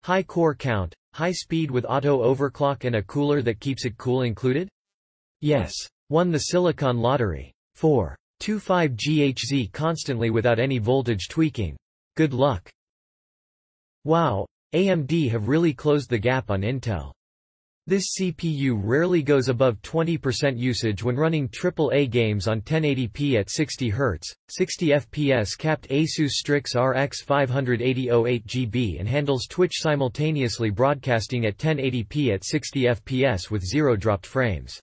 High core count, high speed with auto overclock and a cooler that keeps it cool included? Yes. Won the Silicon Lottery. 4. 25 GHz constantly without any voltage tweaking. Good luck. Wow, AMD have really closed the gap on Intel. This CPU rarely goes above 20% usage when running AAA games on 1080p at 60 Hz, 60 FPS capped ASUS Strix RX 58008GB and handles Twitch simultaneously broadcasting at 1080p at 60 FPS with 0 dropped frames.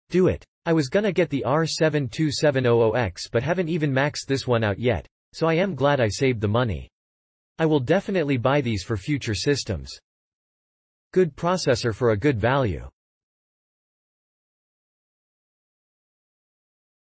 Do it. I was gonna get the R72700X but haven't even maxed this one out yet, so I am glad I saved the money. I will definitely buy these for future systems. Good processor for a good value.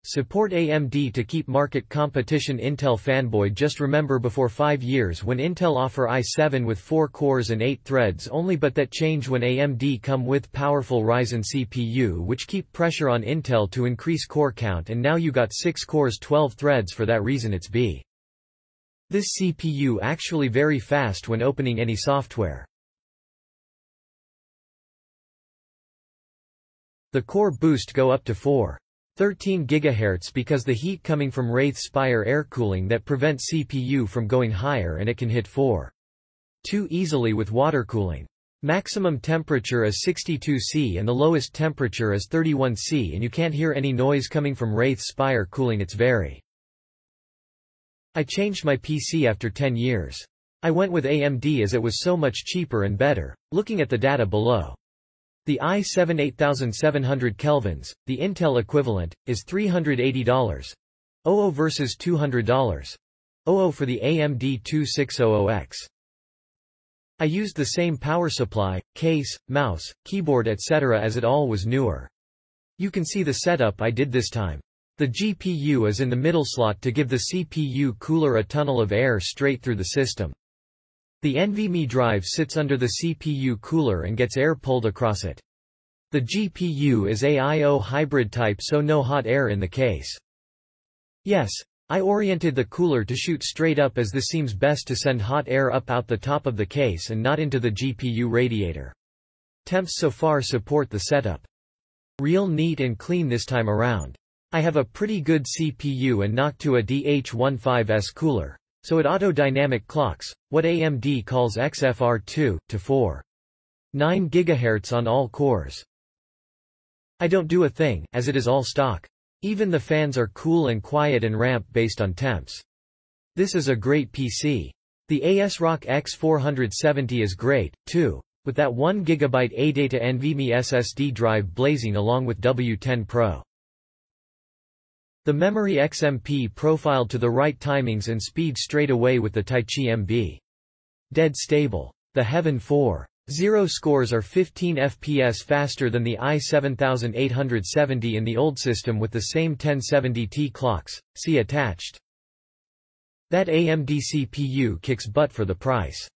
Support AMD to keep market competition. Intel fanboy. Just remember before 5 years when Intel offer i7 with 4 cores and 8 threads only, but that change when AMD come with powerful Ryzen CPU which keep pressure on Intel to increase core count, and now you got 6 cores 12 threads. For that reason it's B. This CPU actually very fast when opening any software. The core boost go up to 4.13 GHz because the heat coming from Wraith Spire air cooling that prevents CPU from going higher, and it can hit 4.2 easily with water cooling. Maximum temperature is 62 C and the lowest temperature is 31 C, and you can't hear any noise coming from Wraith Spire cooling. It's very. I changed my PC after 10 years. I went with AMD as it was so much cheaper and better. Looking at the data below. The i7 8700 kelvins, the Intel equivalent, is $380. OO versus $200. OO for the AMD 2600X. I used the same power supply, case, mouse, keyboard etc. as it all was newer. You can see the setup I did this time. The GPU is in the middle slot to give the CPU cooler a tunnel of air straight through the system. The NVMe drive sits under the CPU cooler and gets air pulled across it. The GPU is AIO hybrid type, so no hot air in the case. Yes, I oriented the cooler to shoot straight up as this seems best to send hot air up out the top of the case and not into the GPU radiator. Temps so far support the setup. Real neat and clean this time around. I have a pretty good CPU and Noctua DH15S cooler. So it auto-dynamic clocks, what AMD calls XFR2, to 4.9 GHz on all cores. I don't do a thing, as it is all stock. Even the fans are cool and quiet and ramp based on temps. This is a great PC. The ASRock X470 is great, too, with that 1GB ADATA NVMe SSD drive blazing along with W10 Pro. The memory XMP profiled to the right timings and speed straight away with the Taichi MB. Dead stable. The Heaven 4.0 scores are 15 FPS faster than the i7870 in the old system with the same 1070T clocks, see attached. That AMD CPU kicks butt for the price.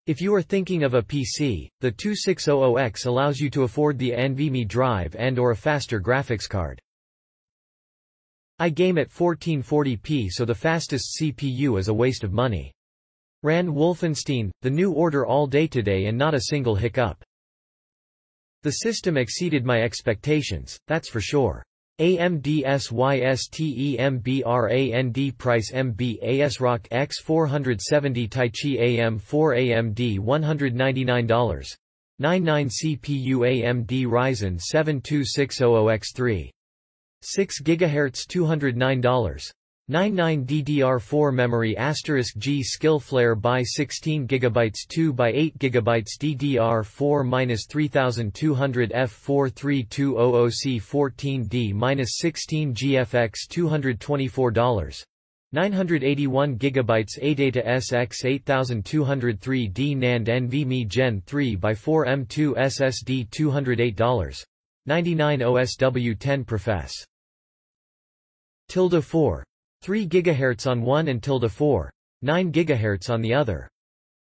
If you are thinking of a PC, the 2600X allows you to afford the NVMe drive and/or a faster graphics card. I game at 1440p, so the fastest CPU is a waste of money. Ran Wolfenstein, The New Order all day today and not a single hiccup. The system exceeded my expectations, that's for sure. AMD SYSTEMBRAND price MB ASRock X470 Taichi AM4 AMD $199. 99 CPU AMD Ryzen 7 2600X3. 6 GHz $209. 99 DDR4 memory *G Skillflare by 16 GB 2 by 8 GB DDR4-3200 F43200C14D-16 GFX $224. 981 GB ADATA SX 8203D NAND NVMe Gen 3 by 4 M2 SSD $208. 99 OSW10 Profess. ~4. 3 GHz on one and ~4. 9 GHz on the other.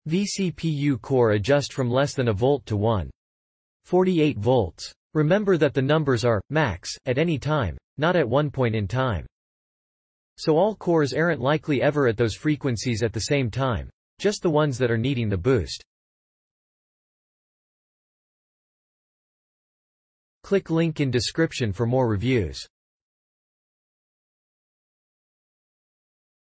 vCPU core adjust from less than a volt to 1.48 volts. Remember that the numbers are max at any time, not at one point in time. So all cores aren't likely ever at those frequencies at the same time. Just the ones that are needing the boost. Click link in description for more reviews.